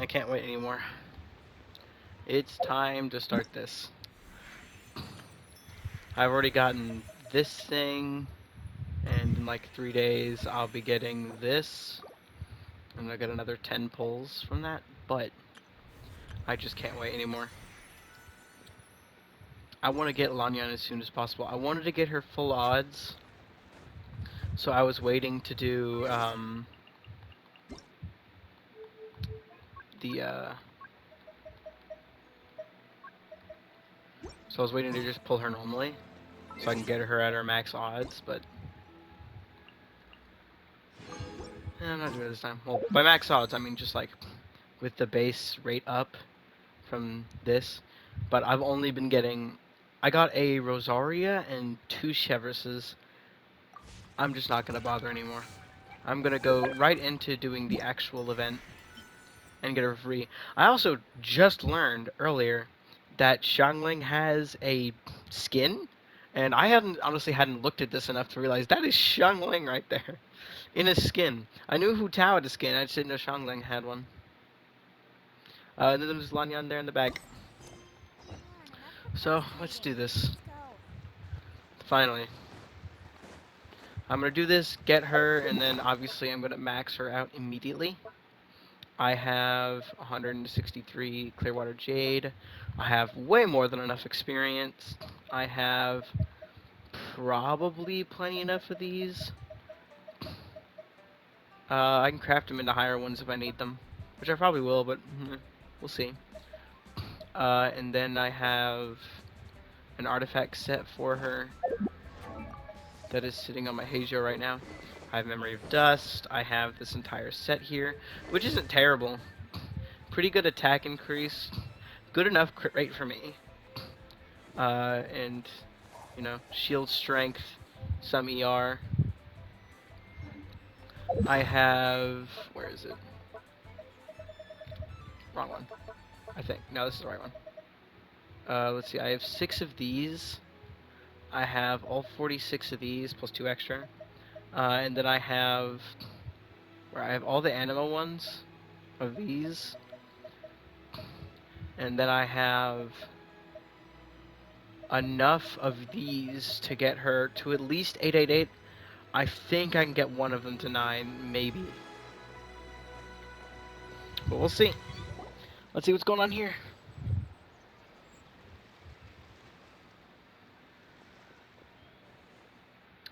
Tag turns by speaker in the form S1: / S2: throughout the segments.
S1: I can't wait anymore. It's time to start this. I've already gotten this thing, and in like 3 days I'll be getting this. And I'll get another 10 pulls from that, but I just can't wait anymore. I want to get Lanyan as soon as possible. I wanted to get her full odds, so I was waiting to do the so I was waiting to just pull her normally, so I can get her at her max odds, but I'm not doing it this time. Well, by max odds, I mean just like with the base rate up from this, but I've only been getting. I got a Rosaria and 2 Chevresses. I'm just not gonna bother anymore. I'm gonna go right into doing the actual event and get her free. I also just learned earlier that Xiangling has a skin, and I hadn't looked at this enough to realize that is Xiangling right there in a skin. I knew Hu Tao had a skin, I just didn't know Xiangling had one. And then there's Lanyan there in the back. So let's do this. Finally. I'm gonna do this, get her, and then obviously I'm gonna max her out immediately. I have 163 Clearwater Jade. I have way more than enough experience. I have probably plenty enough of these. I can craft them into higher ones if I need them, which I probably will, but we'll see. And then I have an artifact set for her that is sitting on my Heijo right now. I have Memory of Dust. I have this entire set here, which isn't terrible. Pretty good attack increase. Good enough crit rate for me. And, shield strength, some ER. I have... Where is it? Wrong one, I think. No, this is the right one. Let's see. I have 6 of these. I have all 46 of these, plus 2 extra. And then I have... Where I have all the animal ones of these. And then I have enough of these to get her to at least 888. I think I can get one of them to 9, maybe. But we'll see. Let's see what's going on here.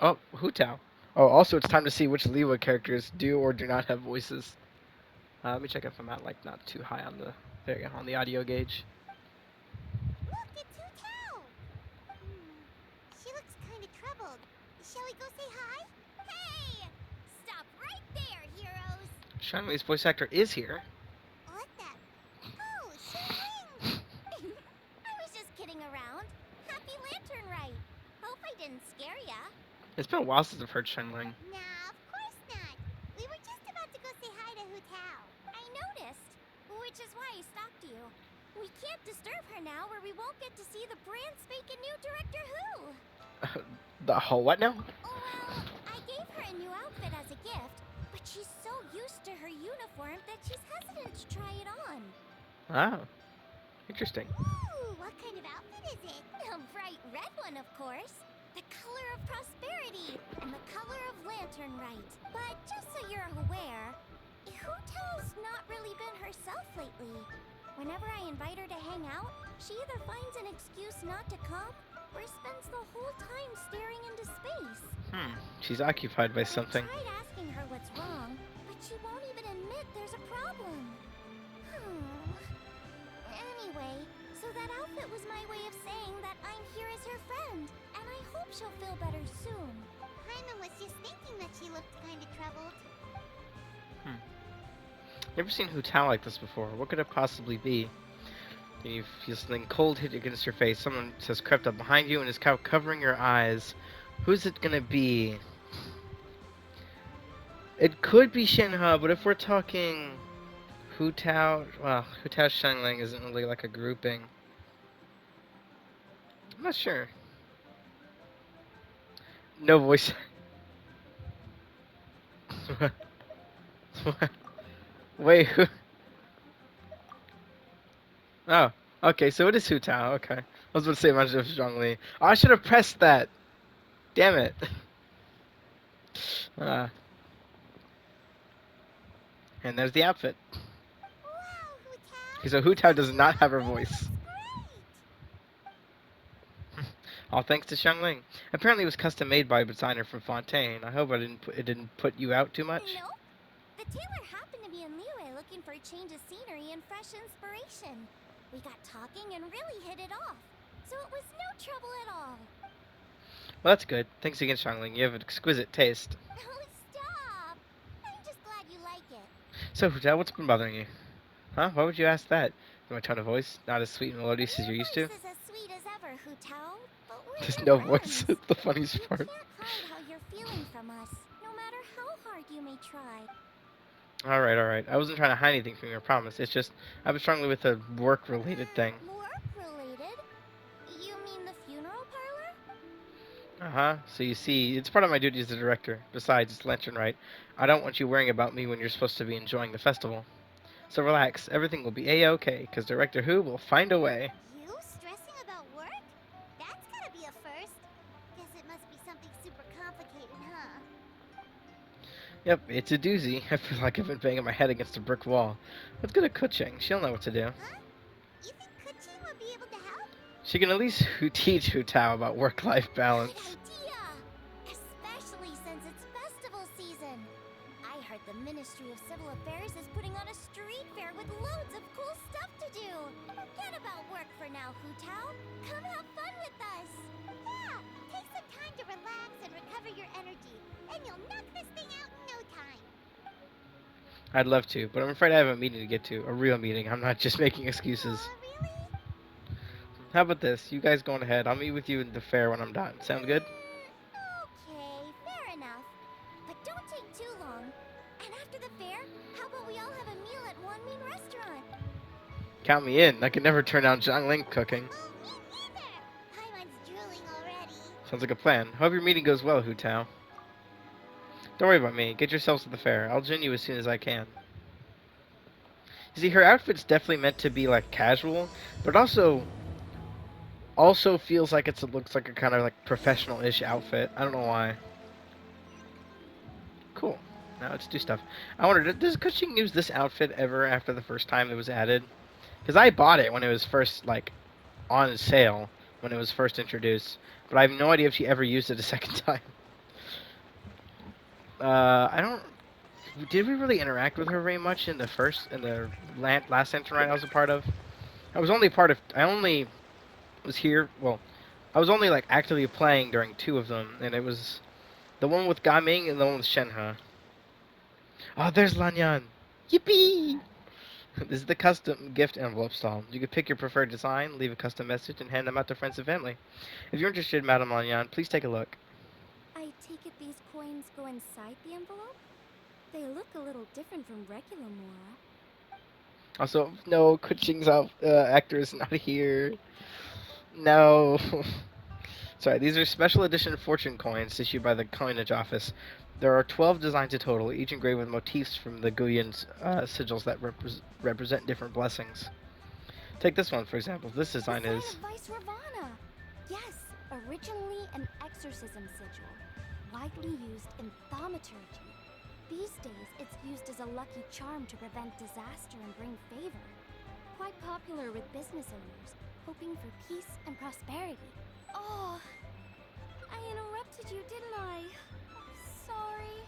S1: Oh, Hu Tao. Oh, also it's time to see which Lewa characters do or do not have voices. Let me check if I'm at like not too high on the on the audio gauge.
S2: Look, it's Hu Tao. She looks kind of troubled. Shall we go say hi? Hey! Stop right there, heroes!
S1: Shanwei's voice actor is here.
S2: What the? Oh, Xiangling! I was just kidding around. Happy Lantern Rite. Hope I didn't scare ya.
S1: It's been a while since I've heard Shanling.
S2: Nah, of course not. We were just about to go say hi to Hu Tao. I noticed, which is why I stopped you. We can't disturb her now, or we won't get to see the brand spanking new Director Who.
S1: The whole what now?
S2: Well, I gave her a new outfit as a gift, but she's so used to her uniform that she's hesitant to try it on.
S1: Oh, interesting.
S2: Ooh, what kind of outfit is it? A bright red one, of course. The color of prosperity and the color of Lantern Rite. But just so you're aware, Hu Tao's not really been herself lately. Whenever I invite her to hang out, she either finds an excuse not to come or spends the whole time staring into space.
S1: She's occupied by something.
S2: I tried asking her what's wrong, but she won't even admit there's a problem. Anyway, so that outfit was my way of saying that I'm here as her friend, and I hope she'll feel better soon. Hyman was just thinking that she looked kind of troubled.
S1: Never seen Hu Tao like this before. What could it possibly be? You feel something cold hit against your face. Someone has crept up behind you and is covering your eyes. Who's it gonna be? It could be Shenhe, but if we're talking Hu Tao, well, Hu Tao Xiangling isn't really like a grouping. I'm not sure. No voice. Wait, who? Oh, okay, so it is Hu Tao. Okay. I was about to say much of Zhongli. Oh, I should have pressed that. Damn it. Uh, and there's the outfit.
S2: Wow, Hutao!
S1: Okay, so Hu Tao
S2: Such
S1: does
S2: an
S1: not have her
S2: outfit
S1: voice.
S2: looks great!
S1: All thanks to Xiangling. Apparently, it was custom made by a designer from Fontaine. I hope it didn't put you out too much.
S2: Nope. The tailor happened to be in Liyue looking for a change of scenery and fresh inspiration. We got talking and really hit it off. So it was no trouble at all.
S1: Well, that's good. Thanks again, Xiangling. You have an exquisite taste.
S2: Oh, stop! I'm just glad you like it.
S1: So, Hu Tao, what's been bothering you? Huh? Why would you ask that? My tone of voice not as sweet and melodious as
S2: Your
S1: you're used to.
S2: voice is as sweet as ever, Hutao. But we're
S1: There's
S2: your
S1: no voice.
S2: friends.
S1: The funniest
S2: You
S1: part.
S2: can't hide how you're feeling from us, no matter how hard you may try.
S1: All right, all right. I wasn't trying to hide anything from you, I promise. It's just I was struggling with a work-related thing.
S2: Work related? You mean the funeral parlor?
S1: Uh-huh. So you see, it's part of my duty as a director. Besides, it's lantern right. I don't want you worrying about me when you're supposed to be enjoying the festival. So relax. Everything will be a-okay, because Director Who will find a way.
S2: You stressing about work? That's gotta be a first. Guess it must be something super complicated, huh?
S1: Yep, it's a doozy. I feel like I've been banging my head against a brick wall. Let's go to Kuching. She'll know what to do.
S2: Huh? You think Kuchi would be able to help?
S1: She can at least teach Hu Tao about work-life
S2: Good
S1: balance.
S2: idea! Especially since it's festival season. I heard the Ministry of Civil Affairs is putting on a street fair with loads of cool stuff to do. Forget about work for now, Hutao. Come have fun with us. Yeah, take some time to relax and recover your energy, and you'll knock this thing out in no time.
S1: I'd love to, but I'm afraid I have a meeting to get to. A real meeting. I'm not just making excuses.
S2: Aw, really?
S1: How about this? You guys going ahead. I'll meet with you in the fair when I'm done. Sound good?
S2: Okay, fair enough. But don't take too long. And after the fair, how about we all have a meal at Wanmin Restaurant?
S1: Count me in. I can never turn down Zhangling cooking.
S2: Oh, me neither! Paimon's drooling already.
S1: Sounds like a plan. Hope your meeting goes well, Hu Tao. Don't worry about me. Get yourselves to the fair. I'll join you as soon as I can. You see, her outfit's definitely meant to be like casual, but also feels like it looks like a kind of like professional-ish outfit. I don't know why. Cool. Now let's do stuff. I wondered, does Cushing use this outfit ever after the first time it was added? Because I bought it when it was first like on sale when it was first introduced, but I have no idea if she ever used it a second time. I don't. Did we really interact with her very much in the last Enter Ride I was a part of? I was only part of. I only was here. Well, I was only like actively playing during two of them, and it was the one with Gaming and the one with Shenhe. Oh, there's Lanyan. Yippee! This is the custom gift envelope stall. You can pick your preferred design, leave a custom message, and hand them out to friends and family. If you're interested, Madame Lanyan, please take a look.
S2: I take it these coins go inside the envelope? They look a little different from regular Mora.
S1: Also, no, Kuching's actor is not here. No. Sorry, these are special edition fortune coins issued by the coinage office. There are 12 designs in total, each engraved with motifs from the Guyan's sigils that represent different blessings. Take this one, for example. This design
S2: The
S1: is...
S2: sign of Vice Ravana! Yes, originally an exorcism sigil, widely used in thaumaturgy. These days, it's used as a lucky charm to prevent disaster and bring favor. Quite popular with business owners, hoping for peace and prosperity. Oh, I interrupted you, didn't I? Sorry.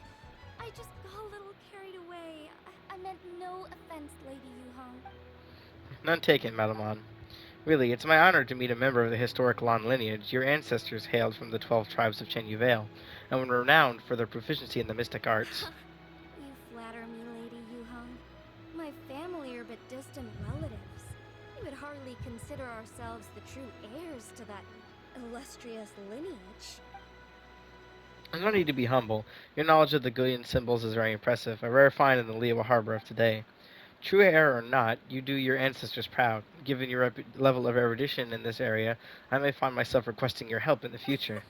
S2: I just got a little carried away. I meant no offense, Lady Yuhong.
S1: None taken, Malamon. Really, it's my honor to meet a member of the historic Lan lineage. Your ancestors hailed from the 12 tribes of Chen Yuvale, and were renowned for their proficiency in the mystic arts.
S2: You flatter me, Lady Yuhong. My family are but distant relatives. We would hardly consider ourselves the true heirs to that illustrious lineage.
S1: There's no need to be humble. Your knowledge of the Guyan symbols is very impressive, a rare find in the Liyue harbor of today. True heir or not, you do your ancestors proud. Given your level of erudition in this area, I may find myself requesting your help in the future.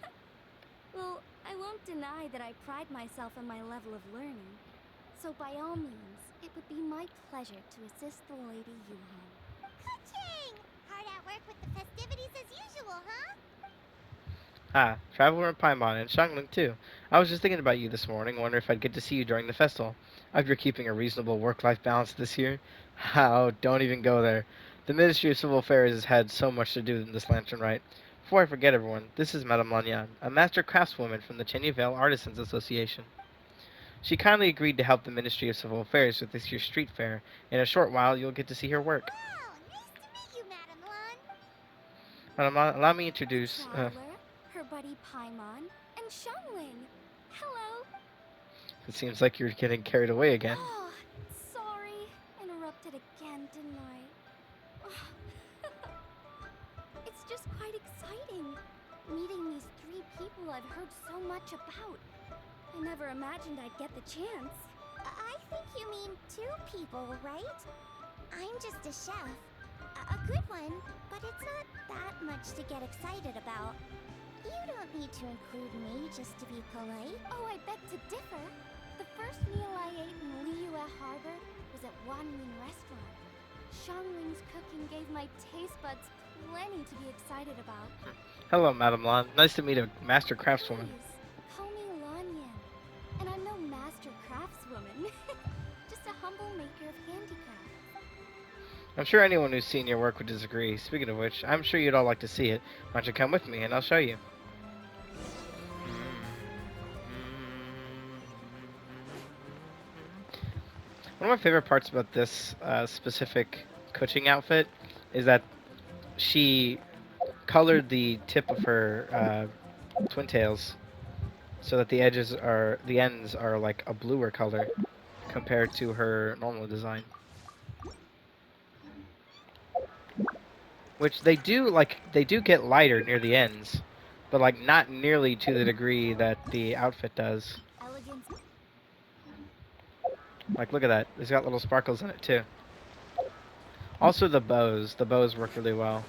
S2: Well, I won't deny that I pride myself in my level of learning. So by all means, it would be my pleasure to assist the Lady Yuhong. Ka-ching! Hard at work with the festivities as usual, huh?
S1: Ah, Traveler and Paimon, and Xiangling too. I was just thinking about you this morning, wondering if I'd get to see you during the festival. I hope you're keeping a reasonable work-life balance this year. How? Don't even go there. The Ministry of Civil Affairs has had so much to do in this lantern rite. Before I forget everyone, this is Madame Lanyan, a master craftswoman from the Cheney Vale Artisans Association. She kindly agreed to help the Ministry of Civil Affairs with this year's street fair. In a short while, you'll get to see her work.
S2: Wow, nice to meet you, Madam Lun.
S1: Madame Lan, allow me to
S3: The
S1: introduce.
S3: Traveler, her buddy Paimon, and Xiangling. Hello.
S1: It seems like you're getting carried away again.
S3: Oh, sorry. Interrupted again, didn't I? It's just quite exciting. Meeting these three people I've heard so much about. I never imagined I'd get the chance.
S2: I think you mean 2 people, right? I'm just a chef. A good one, but it's not that much to get excited about. You don't need to include me just to be polite.
S3: Oh, I beg to differ. The first meal I ate in Liyue Harbor was at Wanmin Restaurant. Xiangling's cooking gave my taste buds plenty to be excited about.
S1: Hello, Madame Lan. Nice to meet a master craftswoman.
S3: Please, call me Lanyan. And I'm no master craftswoman. Just a humble maker of handicraft.
S1: I'm sure anyone who's seen your work would disagree. Speaking of which, I'm sure you'd all like to see it. Why don't you come with me and I'll show you? One of my favorite parts about this specific coaching outfit is that she colored the tip of her twin tails so that the ends are like a bluer color compared to her normal design. Which they do get lighter near the ends, but like not nearly to the degree that the outfit does.
S2: Elegance.
S1: Like look at that. It's got little sparkles in it too. Also the bows. The bows work really well.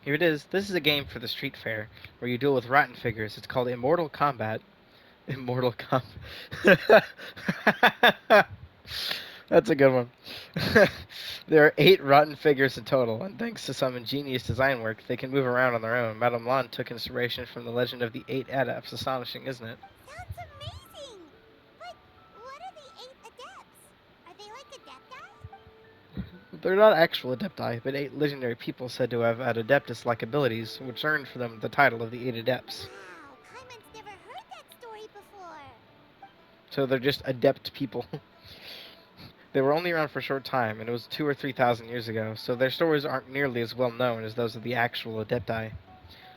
S1: Here it is. This is a game for the street fair where you duel with rotten figures. It's called Immortal Combat. Immortal Combat. That's a good one. There are 8 rotten figures in total, and thanks to some ingenious design work, they can move around on their own. Madame Lan took inspiration from the legend of the 8 adepts. Astonishing, isn't it?
S2: Sounds amazing! But what are the 8 adepts? Are they like adepti?
S1: They're not actual adepti, but 8 legendary people said to have had adeptus-like abilities, which earned for them the title of the 8 adepts.
S2: Wow, Kaiman's never heard that story before.
S1: So they're just adept people. They were only around for a short time, and it was 2,000 or 3,000 years ago, so their stories aren't nearly as well known as those of the actual adepti.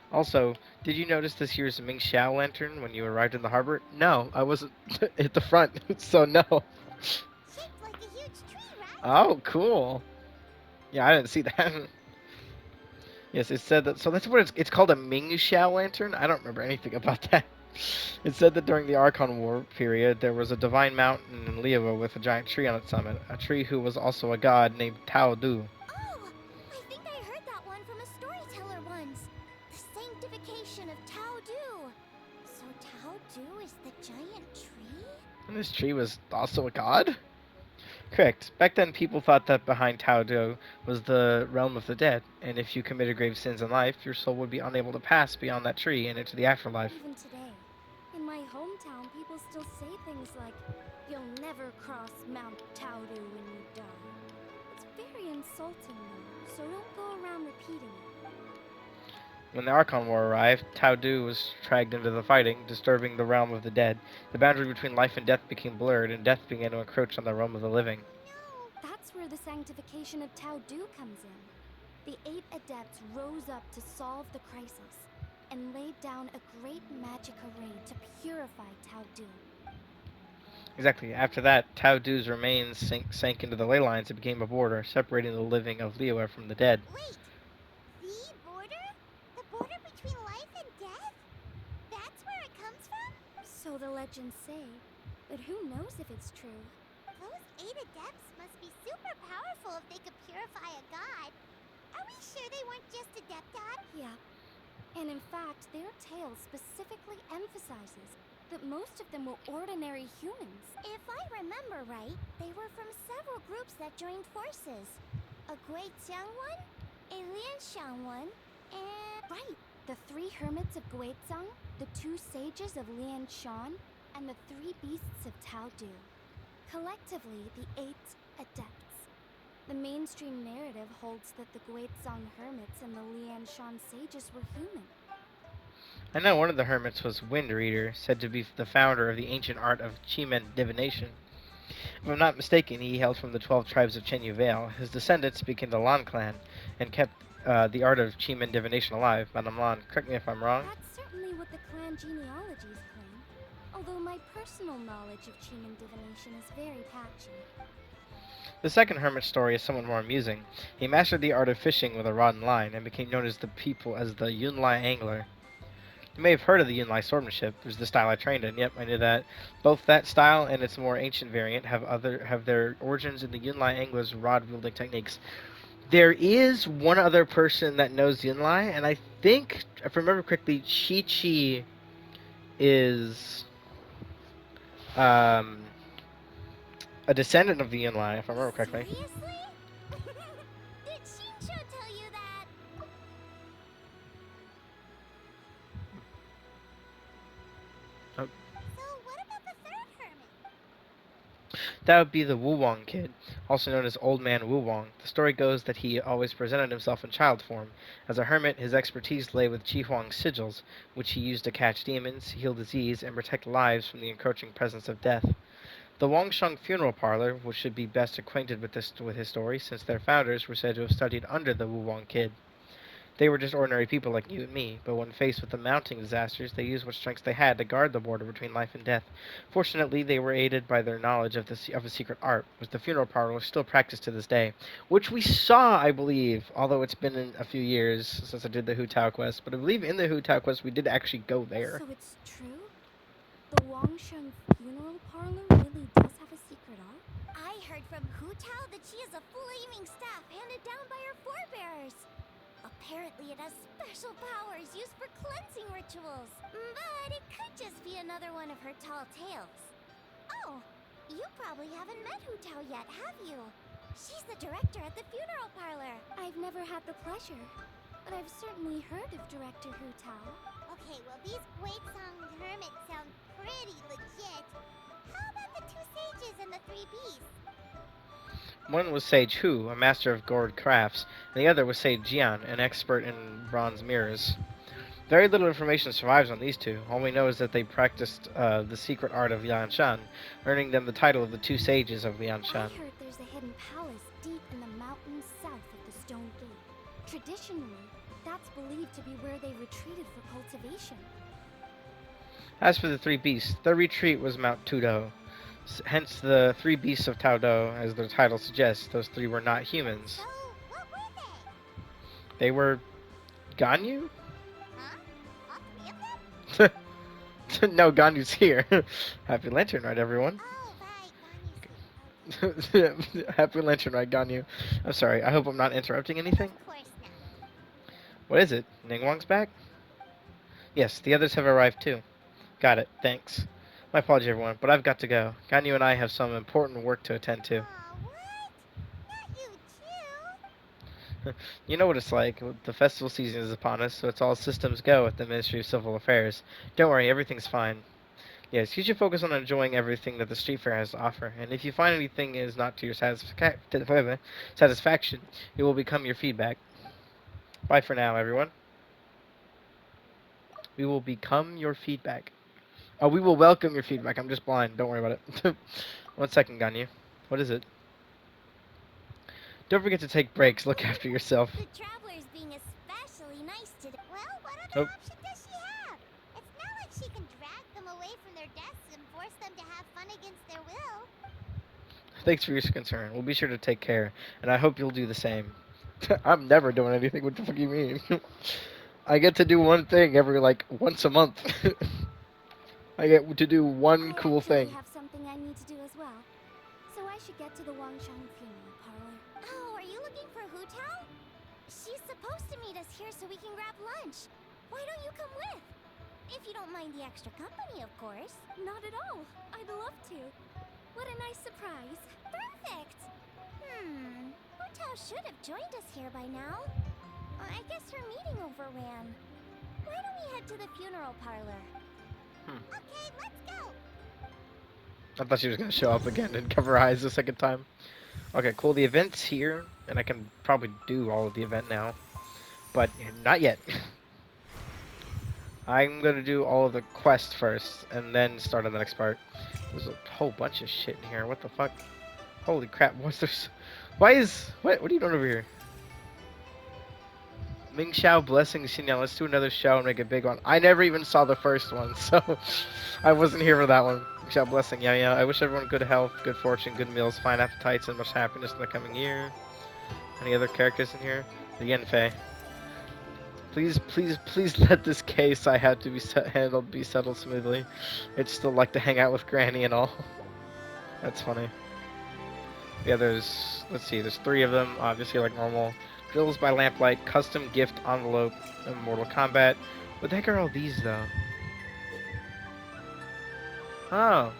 S1: Also, did you notice this year's Ming Xiao lantern when you arrived in the harbor? No, I wasn't at the front, so no.
S2: Shaped like a huge tree, right?
S1: Oh, cool. Yeah, I didn't see that. Yes, it said that. So that's what it's called, a Ming Xiao lantern. I don't remember anything about that. It said that during the Archon War period, there was a divine mountain in Liyue with a giant tree on its summit, a tree who was also a god named Tao Du.
S2: Oh, I think I heard that one from a storyteller once. The sanctification of Tao Du. So Tao Du is the giant tree?
S1: And this tree was also a god? Correct. Back then, people thought that behind Tao Du was the realm of the dead, and if you committed grave sins in life, your soul would be unable to pass beyond that tree and into the afterlife.
S3: Even today, in my hometown, people still say things like, "You'll never cross Mount Taodu when you die." It's very insulting, though, so don't go around repeating it.
S1: When the Archon War arrived, Tao Du was dragged into the fighting, disturbing the realm of the dead. The boundary between life and death became blurred, and death began to encroach on the realm of the living.
S2: No.
S3: That's where the sanctification of Taodu comes in. The 8 adepts rose up to solve the crisis, and laid down a great magic array to purify Taodu.
S1: Exactly. After that, Tao Du's remains sank into the ley lines and became a border, separating the living of Liyue from the dead.
S2: Wait, the border? The border between life and death? That's where it comes from?
S3: So the legends say, but who knows if it's true?
S2: Those 8 adepts must be super powerful if they could purify a god. Are we sure they weren't just adepti?
S3: Yeah, And in fact, their tale specifically emphasizes that most of them were ordinary humans.
S2: If I remember right, they were from several groups that joined forces. A Great Xiang one, a Lianshan one, and...
S3: Right, the 3 hermits of Guizhang, the 2 sages of Lianshan, and the 3 beasts of Taodu. Collectively, the 8 adepts. The mainstream narrative holds that the Guizhang hermits and the Lianshan sages were human.
S1: I know one of the hermits was Wind Reader, said to be the founder of the ancient art of Chimen divination. If I'm not mistaken, he hailed from the 12 tribes of Chenyu Vale. His descendants became the Lan clan and kept the art of Chimen divination alive. Madame Lan, correct me if I'm wrong.
S3: That's certainly what the clan genealogies claim, although my personal knowledge of Chiman divination is very patchy.
S1: The second hermit story is somewhat more amusing. He mastered the art of fishing with a rod and line and became known as the Yunlai angler. You may have heard of the Yunlai swordsmanship. It was the style I trained in. Yep, I knew that. Both that style and its more ancient variant have their origins in the Yunlai angler's rod wielding techniques. There is one other person that knows Yunlai, and I think, if I remember correctly, Chi-Chi is um, a descendant of the Yunlai, if I remember correctly.
S2: Seriously? Did Shincho tell you that?
S1: Oh.
S2: So what about the third hermit?
S1: That would be the Wuwang kid, also known as Old Man Wuwang. The story goes that he always presented himself in child form. As a hermit, his expertise lay with Chihuang's sigils, which he used to catch demons, heal disease, and protect lives from the encroaching presence of death. The Wangsheng Funeral Parlor, which should be best acquainted with his story, since their founders were said to have studied under the Wuwang kid. They were just ordinary people like you and me, but when faced with the mounting disasters, they used what strengths they had to guard the border between life and death. Fortunately, they were aided by their knowledge of a secret art, which the funeral parlor is still practiced to this day, which we saw, I believe, although it's been a few years since I did the Hu Tao quest, but I believe in the Hu Tao quest we did actually go there.
S3: So it's true? The Wangsheng funeral parlor really does have a secret art?
S2: I heard from Hu Tao that she has a flaming staff handed down by her forebears. Apparently it has special powers used for cleansing rituals. But it could just be another one of her tall tales. Oh, you probably haven't met Hu Tao yet, have you? She's the director at the funeral parlor.
S3: I've never had the pleasure, but I've certainly heard of Director Hu Tao.
S2: Okay, well these Guizhang hermits sound pretty legit. How about the 2 sages and the 3 beasts?
S1: One was Sage Hu, a master of gourd crafts, and the other was Sage Jian, an expert in bronze mirrors. Very little information survives on these two. All we know is that they practiced the secret art of Lianshan, earning them the title of the 2 sages of
S3: I
S1: Lianshan.
S3: heard there's a hidden palace deep in the mountains south of the Stone Gate. Traditionally, that's believed to be where they retreated for cultivation.
S1: As for the 3 beasts, their retreat was Mount Tudo. Hence the 3 beasts of Taodo, as their title suggests. Those 3 were not humans.
S2: So, what were
S1: They were Ganyu?
S2: they? Huh? All 3 of them?
S1: No, Ganyu's here. Happy Lantern Ride, everyone.
S2: Oh, right, Ganyu.
S1: Happy Lantern Ride, Ganyu. I'm sorry, I hope I'm not interrupting anything.
S2: Of course not.
S1: What is it? Ningguang's back? Yes, the others have arrived too. Got it, thanks. My apologies, everyone, but I've got to go. Ganyu and I have some important work to attend to.
S2: Aw, what? Not you too?
S1: You know what it's like. The festival season is upon us, so it's all systems go at the Ministry of Civil Affairs. Don't worry, everything's fine. Yes, you should focus on enjoying everything that the street fair has to offer, and if you find anything is not to your satisfaction, it will become your feedback. Bye for now, everyone. We will become your feedback. Oh, we will welcome your feedback. I'm just blind. Don't worry about it. 1 second, Ganyu. What is it? Don't forget to take breaks. Look after yourself.
S2: The traveler's being especially nice today. Well, what
S1: Oh.
S2: other option does she have? It's not like she can drag them away from their desks and force them to have fun against their will.
S1: Thanks for your concern. We'll be sure to take care, and I hope you'll do the same. I'm never doing anything. What the fuck you mean? I get to do one thing every, once a month. I get to do one cool thing.
S3: I have something I need to do as well, so I should get to the Wangsheng funeral parlor.
S2: Oh, are you looking for Hu Tao? She's supposed to meet us here so we can grab lunch. Why don't you come with? If you don't mind the extra company, of course.
S3: Not at all. I'd love to. What a nice surprise.
S2: Perfect! Hotao should have joined us here by now. I guess her meeting overran. Why don't we head to the funeral parlor?
S1: Hmm.
S2: Okay, let's go!
S1: I thought she was gonna show up again and cover her eyes the second time. Okay, cool. The event's here, and I can probably do all of the event now, but not yet. I'm gonna do all of the quests first, and then start on the next part. There's a whole bunch of shit in here. What the fuck? Holy crap! What's this? Why is what are you doing over here? Ming Xiao blessing Xinyan. Let's do another show and make a big one. I never even saw the first one, so I wasn't here for that one. Ming Xiao blessing. Yeah, yeah. I wish everyone good health, good fortune, good meals, fine appetites, and much happiness in the coming year. Any other characters in here? The Yanfei. Please, please, please let this case I had to be handled be settled smoothly. I'd still like to hang out with Granny and all. That's funny. Yeah, let's see, there's 3 of them, obviously like normal. Drills by Lamplight, custom gift envelope, Mortal Kombat. What the heck are all these, though? Oh.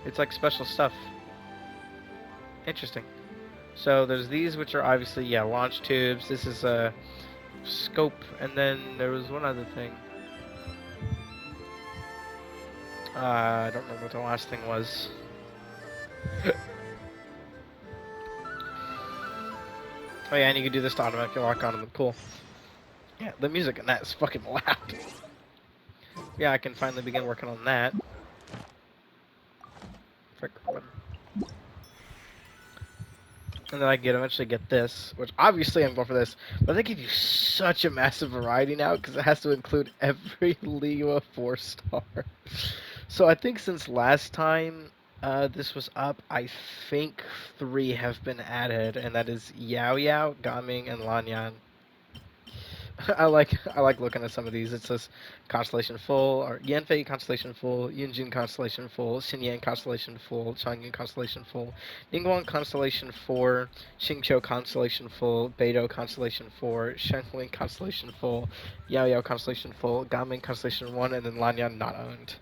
S1: It's like special stuff. Interesting. So there's these, which are obviously, yeah, launch tubes. This is a scope, and then there was one other thing. I don't remember what the last thing was. Oh yeah, and you can do this to automatically lock onto them. Cool. Yeah, the music in that is fucking loud. Yeah, I can finally begin working on that. Frick. And then I can eventually get this, which obviously I'm going for this, but they give you such a massive variety now because it has to include every Liyue 4-star. So I think since last time this was up, I think 3 have been added, and that is Yao Yao, Gaming, and Lanyan. I like looking at some of these. It says Constellation Full, or Yanfei Constellation Full, Yunjin Constellation Full, Xinyan Constellation Full, Chang'an Constellation Full, Ningguang Constellation 4, Xingqiu Constellation Full, Beidou Constellation 4, Shenhui Constellation Full, Yao Yao Constellation Full, Gaming Constellation 1, and then Lanyan not owned.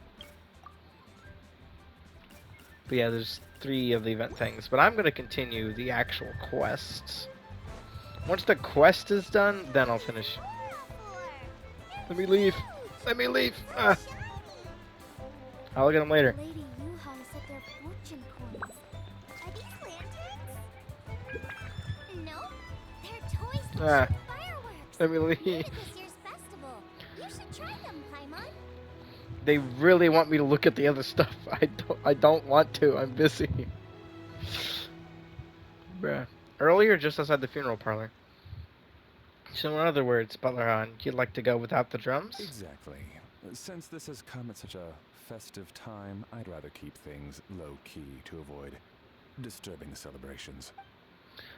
S1: But yeah, there's 3 of the event things. But I'm going to continue the actual quests. Once the quest is done, then I'll finish. Let me leave. Let me leave. Ah. I'll look at them later.
S3: Lady Yuhan said they're fortune coins.
S2: Are these lanterns? Nope. They're toys that
S1: Ah.
S2: shoot fireworks.
S1: Let me
S2: New
S1: leave.
S2: to this year's festival. You should try them, Paimon.
S1: They really want me to look at the other stuff. I don't want to. I'm busy. Bruh. Earlier, just outside the funeral parlor. So in other words, Butler Han, you'd like to go without the drums?
S4: Exactly. Since this has come at such a festive time, I'd rather keep things low-key to avoid disturbing the celebrations.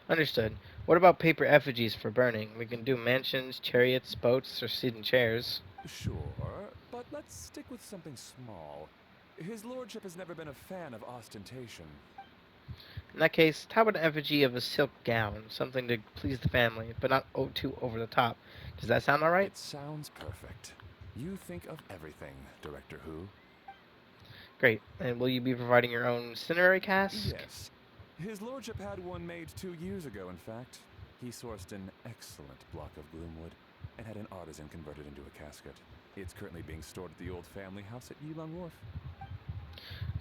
S1: Understood. What about paper effigies for burning? We can do mansions, chariots, boats, or seated chairs.
S4: Sure, but let's stick with something small. His lordship has never been a fan of ostentation.
S1: In that case, how about an effigy of a silk gown? Something to please the family, but not too over the top. Does that sound alright?
S4: It sounds perfect. You think of everything, Director Who.
S1: Great. And will you be providing your own cinerary cask?
S4: Yes. His lordship had one made 2 years ago, in fact. He sourced an excellent block of gloomwood and had an artisan convert it into a casket. It's currently being stored at the old family house at Yilong Wharf.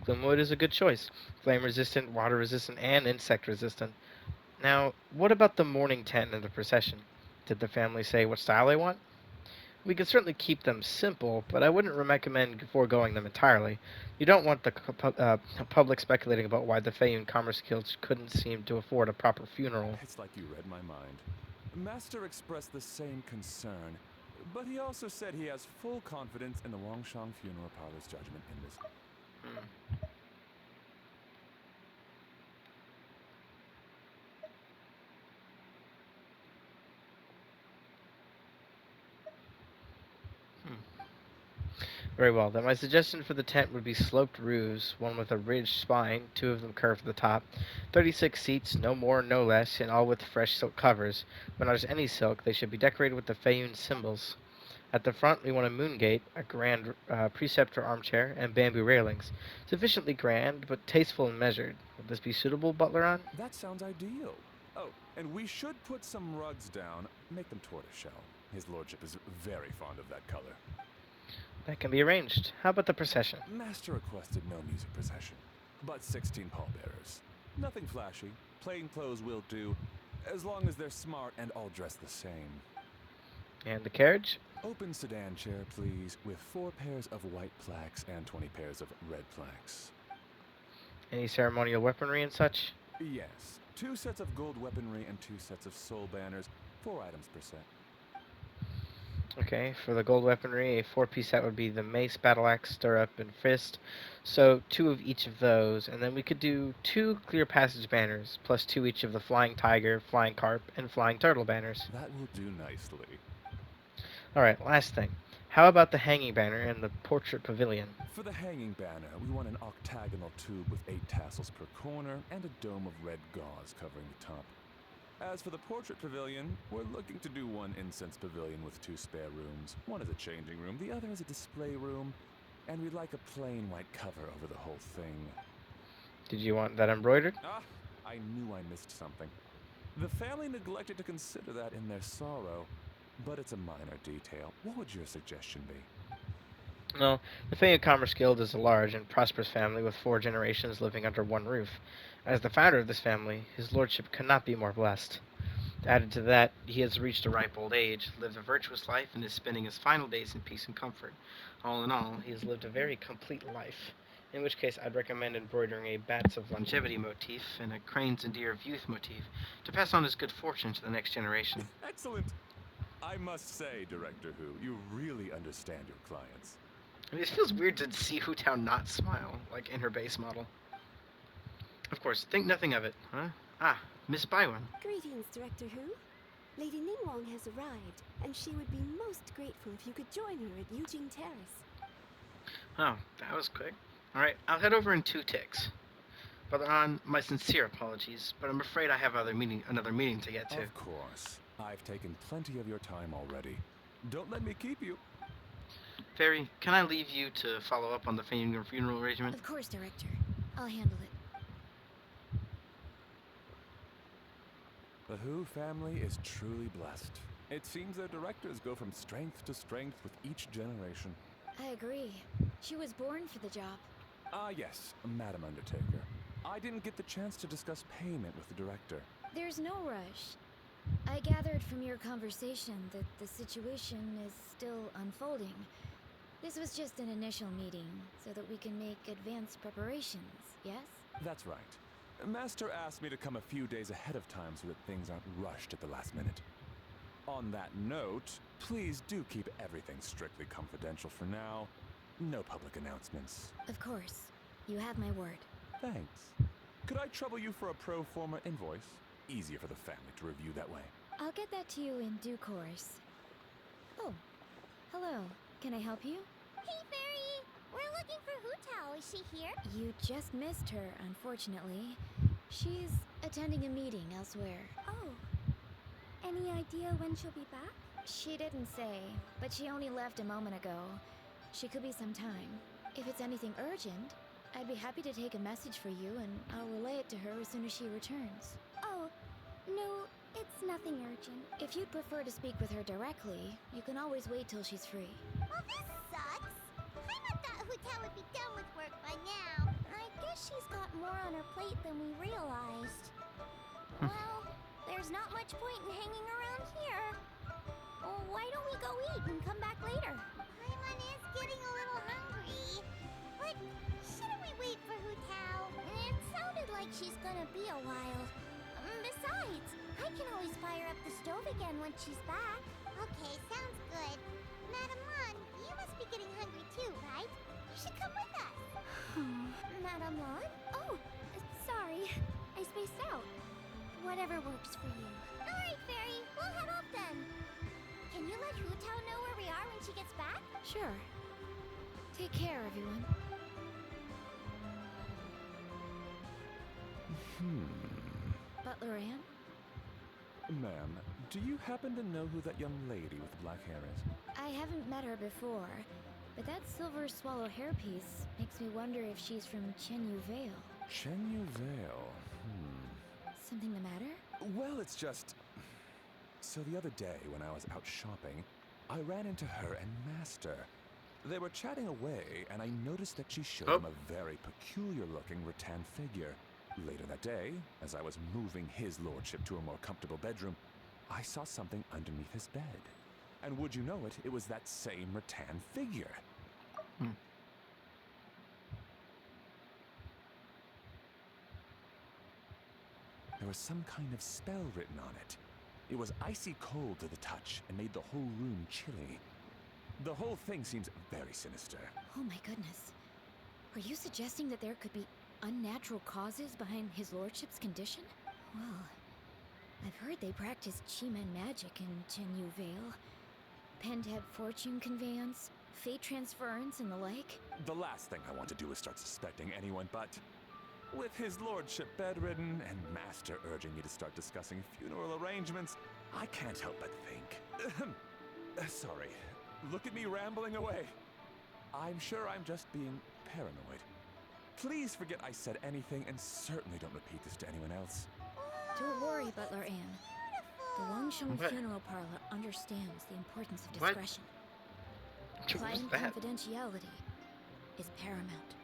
S1: Gloomwood is a good choice. Flame resistant, water resistant, and insect resistant. Now, what about the mourning tent and the procession? Did the family say what style they want? We could certainly keep them simple, but I wouldn't recommend foregoing them entirely. You don't want the public speculating about why the Feiyun Commerce Guild couldn't seem to afford a proper funeral.
S4: It's like you read my mind. Master expressed the same concern, but he also said he has full confidence in the Longshang Funeral Parlor's judgment in this.
S1: Very well. Then my suggestion for the tent would be sloped roofs, one with a ridged spine, two of them curved at the top. 36 seats, no more, no less, and all with fresh silk covers. But not just any silk, they should be decorated with the Fayun symbols. At the front, we want a moon gate, a grand preceptor armchair, and bamboo railings. Sufficiently grand, but tasteful and measured. Would this be suitable, Butleron?
S4: That sounds ideal. Oh, and we should put some rugs down. Make them tortoiseshell. His lordship is very fond of that color.
S1: That can be arranged. How about the procession?
S4: Master requested no music procession, but 16 pallbearers. Nothing flashy. Plain clothes will do, as long as they're smart and all dressed the same.
S1: And the carriage?
S4: Open sedan chair, please, with 4 pairs of white plaques and 20 pairs of red plaques.
S1: Any ceremonial weaponry and such?
S4: Yes, 2 sets of gold weaponry and 2 sets of soul banners, 4 items per set.
S1: Okay, for the gold weaponry, a 4-piece set would be the mace, battle axe, stirrup, and fist. So 2 of each of those, and then we could do 2 clear passage banners, plus 2 each of the flying tiger, flying carp, and flying turtle banners.
S4: That will do nicely.
S1: Alright, last thing. How about the hanging banner and the portrait pavilion?
S4: For the hanging banner, we want an octagonal tube with 8 tassels per corner and a dome of red gauze covering the top. As for the portrait pavilion, we're looking to do one incense pavilion with 2 spare rooms. One is a changing room, the other is a display room, and we'd like a plain white cover over the whole thing.
S1: Did you want that embroidered?
S4: Ah, I knew I missed something. The family neglected to consider that in their sorrow, but it's a minor detail. What would your suggestion be?
S1: No, the Fayun Commerce Guild is a large and prosperous family with 4 generations living under one roof. As the founder of this family, his lordship could not be more blessed. Added to that, he has reached a ripe old age, lived a virtuous life, and is spending his final days in peace and comfort. All in all, he has lived a very complete life. In which case, I'd recommend embroidering a bats of longevity motif and a cranes and deer of youth motif to pass on his good fortune to the next generation.
S4: Excellent! I must say, Director Who, you really understand your clients.
S1: I mean, it feels weird to see Hu Tao not smile, like in her base model. Of course, think nothing of it, huh? Ah, Miss Baiwan.
S5: Greetings, Director Who. Lady Ningwong has arrived, and she would be most grateful if you could join her at Yujing Terrace.
S1: Oh, that was quick. Alright, I'll head over in 2 ticks. Brother Han, my sincere apologies, but I'm afraid I have another meeting to get to.
S4: Of course. I've taken plenty of your time already. Don't let me keep you.
S1: Fairy, can I leave you to follow up on the funeral arrangement?
S3: Of course, Director. I'll handle it.
S4: The Who family is truly blessed. It seems their directors go from strength to strength with each generation.
S3: I agree. She was born for the job.
S4: Ah, yes, Madam Undertaker. I didn't get the chance to discuss payment with the director.
S3: There's no rush. I gathered from your conversation that the situation is still unfolding. This was just an initial meeting, so that we can make advanced preparations, yes?
S4: That's right. Master asked me to come a few days ahead of time so that things aren't rushed at the last minute. On that note, please do keep everything strictly confidential for now. No public announcements.
S3: Of course. You have my word.
S4: Thanks. Could I trouble you for a pro forma invoice? Easier for the family to review that way.
S3: I'll get that to you in due course. Oh, hello. Can I help you?
S2: Hey, Fairy! We're looking for Hu Tao. Is she here?
S3: You just missed her, unfortunately. She's attending a meeting elsewhere.
S5: Oh. Any idea when she'll be back?
S3: She didn't say, but she only left a moment ago. She could be some time. If it's anything urgent, I'd be happy to take a message for you and I'll relay it to her as soon as she returns.
S5: Oh, no, it's nothing urgent.
S3: If you'd prefer to speak with her directly, you can always wait till she's free.
S2: Well, this sucks. I thought Hu Tao would be done with work by now.
S5: I guess she's got more on her plate than we realized. Well, there's not much point in hanging around here. Oh, why don't we go eat and come back later?
S2: Paimon is getting a little hungry. But shouldn't we wait for Hu Tao?
S5: It sounded like she's gonna be a while. Besides, I can always fire up the stove again once she's back.
S2: Okay, sounds good. Madam Lan, you must be getting hungry too, right? You should come with us.
S5: Madame Lan? Oh, sorry. I spaced out. Whatever works for you.
S2: Alright, Fairy, we'll head off then.
S5: Can you let Hu Tao know where we are when she gets back?
S3: Sure. Take care, everyone. Butler Ann?
S4: Ma'am, do you happen to know who that young lady with the black hair is?
S3: I haven't met her before, but that silver swallow hairpiece makes me wonder if she's from Chenyu Vale.
S4: Chenyu Vale.
S3: Something the matter?
S4: Well, it's just... So the other day, when I was out shopping, I ran into her and Master. They were chatting away, and I noticed that she showed him a very peculiar-looking rattan figure. Later that day, as I was moving his lordship to a more comfortable bedroom, I saw something underneath his bed. And would you know it, it was that same rattan figure. There was some kind of spell written on it. It was icy cold to the touch and made the whole room chilly. The whole thing seems very sinister.
S3: Oh my goodness. Are you suggesting that there could be unnatural causes behind his lordship's condition? Well, I've heard they practice Chi-Man magic in Chenyu Vale. Pen-tab fortune conveyance, fate transference, and the like.
S4: The last thing I want to do is start suspecting anyone, but... with his lordship bedridden and Master urging me to start discussing funeral arrangements, I can't help but think. Sorry. Look at me rambling away. I'm sure I'm just being paranoid. Please forget I said anything, and certainly don't repeat this to anyone else.
S3: Don't worry, Butler Ann. The Wangsheng
S1: What?
S3: Funeral Parlor understands the importance of
S1: What?
S3: discretion.
S1: What was
S3: Client
S1: that?
S3: confidentiality is paramount.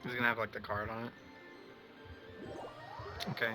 S1: He's gonna have like the card on it. Okay.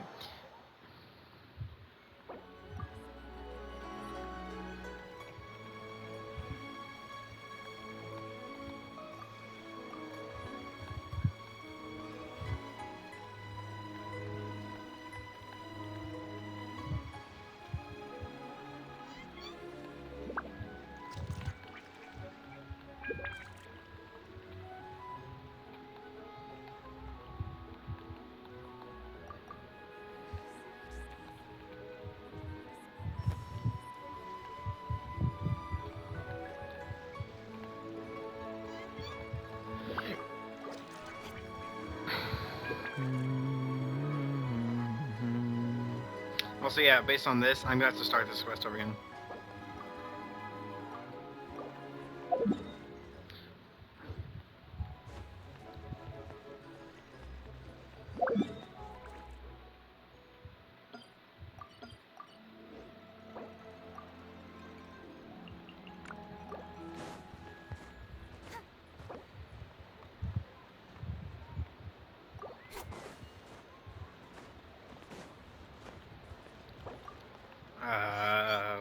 S1: Well, so yeah, based on this, I'm gonna have to start this quest over again.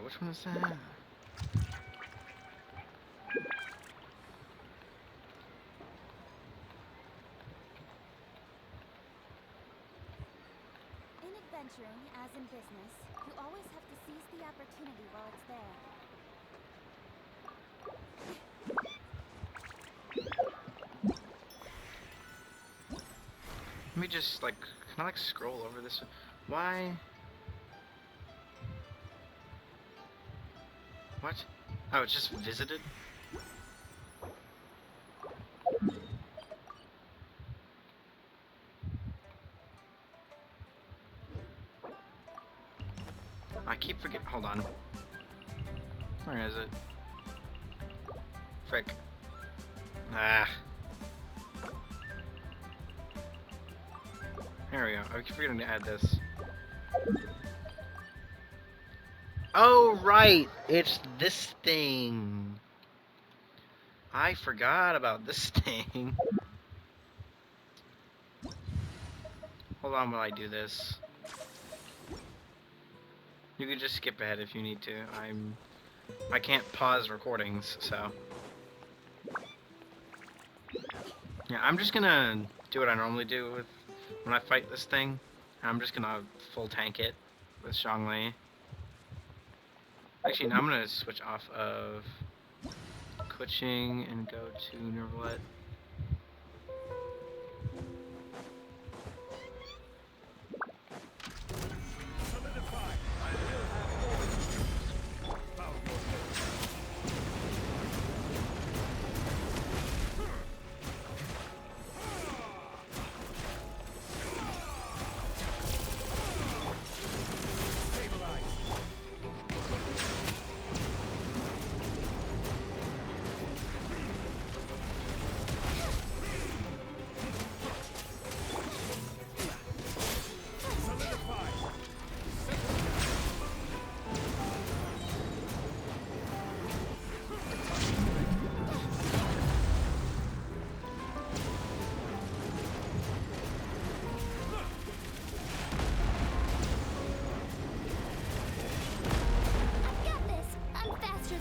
S1: Which one is that?
S5: In adventuring, as in business, you always have to seize the opportunity while it's there.
S1: Let me just like, can I like scroll over this? Why? What? Oh, it's just visited? I keep forgetting. Hold on. Where is it? Frick. Ah. There we go. I keep forgetting to add this. Oh, right! It's this thing. I forgot about this thing. Hold on while I do this. You can just skip ahead if you need to. I can't pause recordings, so. Yeah, I'm just gonna do what I normally do with when I fight this thing. I'm just gonna full tank it with Zhongli. Actually, now I'm gonna switch off of Kuching and go to Nervalet.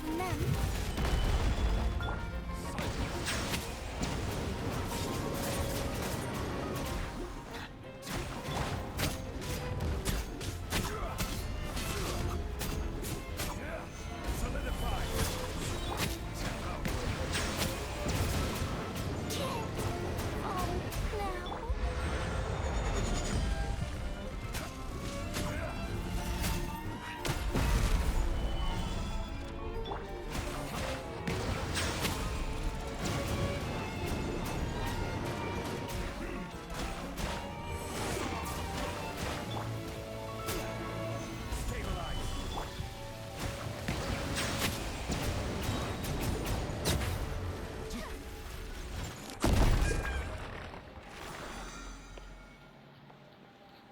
S3: from them.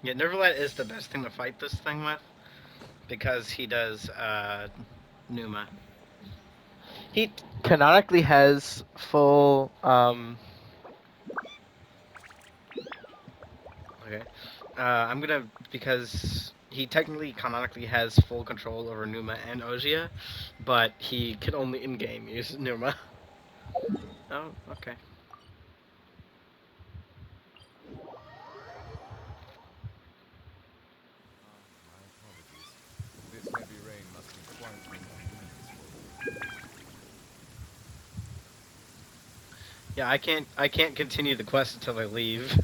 S1: Yeah, Neverlet is the best thing to fight this thing with because he does Numa. He canonically has full okay. I'm gonna because he technically canonically has full control over Numa and Ozia, but he can only in-game use Numa. Oh, okay.
S4: My apologies. This heavy rain must be quite an inconvenience for you.
S1: Yeah, I can't continue the quest until I leave.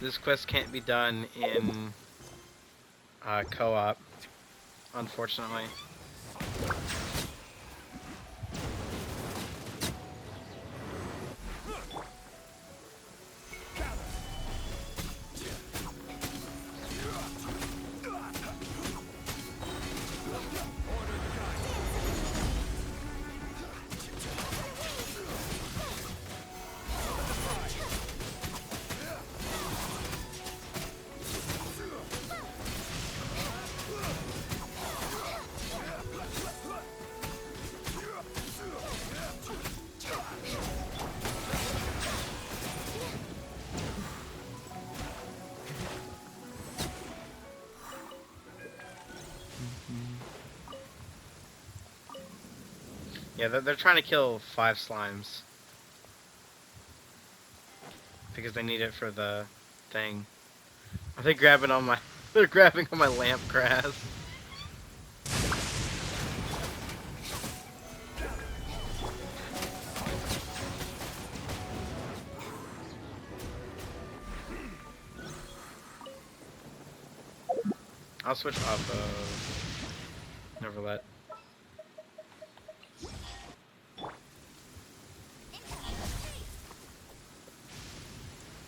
S1: This quest can't be done in co-op, unfortunately. Yeah, they're trying to kill 5 slimes because they need it for the thing. Are they grabbing on my? They're grabbing on my lamp grass. I'll switch off of Neverlet.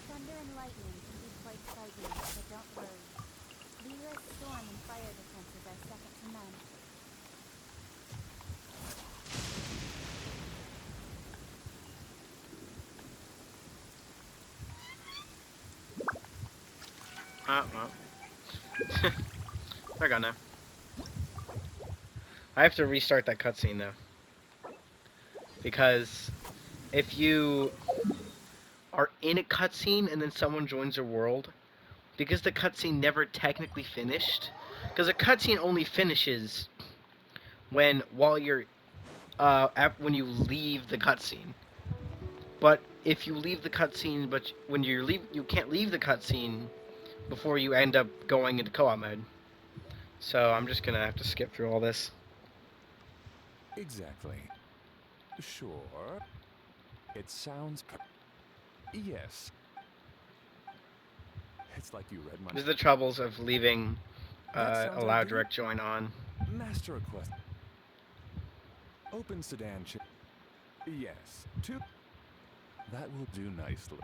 S5: Thunder and lightning can be quite frightening, but don't worry. Lyra's storm and fire defenses are second to none.
S1: Oh, well. They're gonna. I have to restart that cutscene though. Because if you are in a cutscene and then someone joins your world, because the cutscene never technically finished, because a cutscene only finishes while you're when you leave the cutscene. But if you leave the cutscene, but when you can't leave the cutscene before you end up going into co-op mode. So I'm just gonna have to skip through all this.
S4: Exactly. Sure. It sounds yes. It's like you read my
S1: This is the troubles of leaving
S4: That sounds
S1: allow
S4: ideal.
S1: direct join on.
S4: Master request. Open sedan Yes. Two. That will do nicely.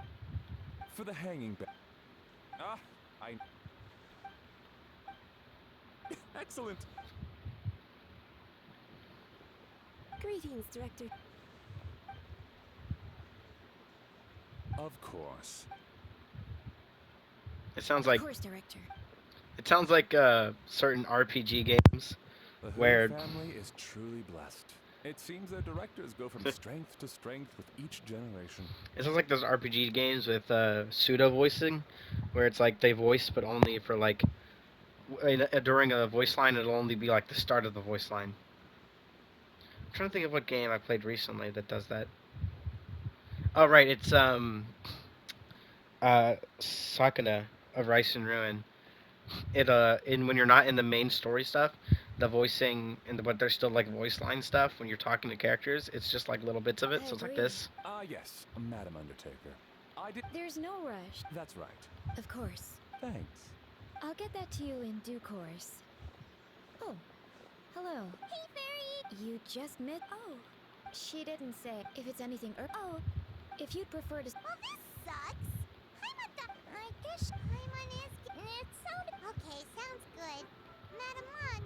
S4: For the hanging bed. Ah, I. Excellent.
S3: Greetings, Director.
S4: Of course.
S1: It sounds
S3: Of
S1: like
S3: course, Director.
S1: certain RPG games
S4: The Hu
S1: where
S4: family is truly blessed. It seems their directors go from strength to strength with each generation.
S1: it sounds like those RPG games with pseudo voicing, where it's like they voice but only for like during a voice line, it'll only be like the start of the voice line. I'm trying to think of what game I played recently that does that. Oh right, it's Sakuna of Rice and Ruin. It in when you're not in the main story stuff, the voicing but there's still like voice line stuff when you're talking to characters. It's just like little bits of it,
S3: I
S1: so it's like
S3: agree.
S1: this.
S4: Ah, yes, Madam Undertaker. I did.
S3: There's no rush.
S4: That's right.
S3: Of course.
S4: Thanks.
S3: I'll get that to you in due course. Oh, hello.
S5: Hey, Fairy!
S3: You just met. Oh, she didn't say if it's anything. Oh, if you'd prefer to.
S5: Well, this sucks. I guess Paimon is. It sounded. Okay, sounds good. Madam Lon.